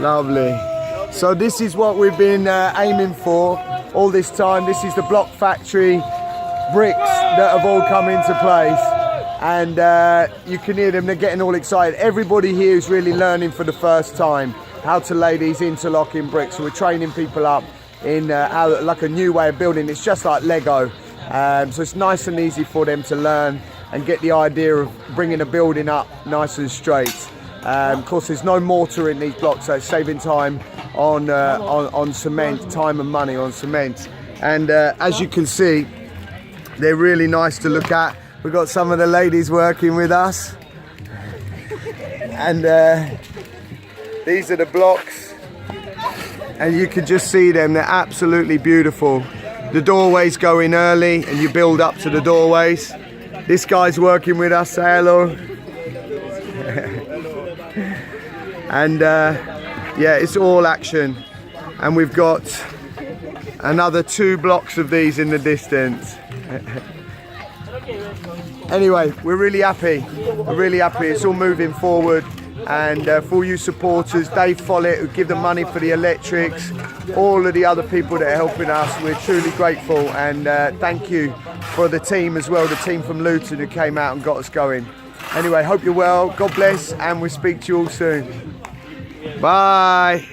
Lovely. So this is what we've been aiming for all this time. This is the block factory bricks that have all come into place, and you can hear them, they're getting all excited. Everybody here is really learning for the first time how to lay these interlocking bricks. So we're training people up in how, like a new way of building. It's just like Lego, so it's nice and easy for them to learn and get the idea of bringing a building up nice and straight. Of course, there's no mortar in these blocks, so it's saving time on cement, time and money on cement. And as you can see, they're really nice to look at. We've got some of the ladies working with us, and these are the blocks, and you can just see them. They're absolutely beautiful. The doorways go in early, and you build up to the doorways. This guy's working with us. Say hello. And yeah, it's all action, and we've got another 2 blocks of these in the distance. Anyway, we're really happy. We're really happy. It's all moving forward, and for all you supporters, Dave Follett, who give the money for the electrics, all of the other people that are helping us, we're truly grateful. And thank you for the team as well, the team from Luton who came out and got us going. Anyway, hope you're well. God bless, and we'll speak to you all soon. Bye.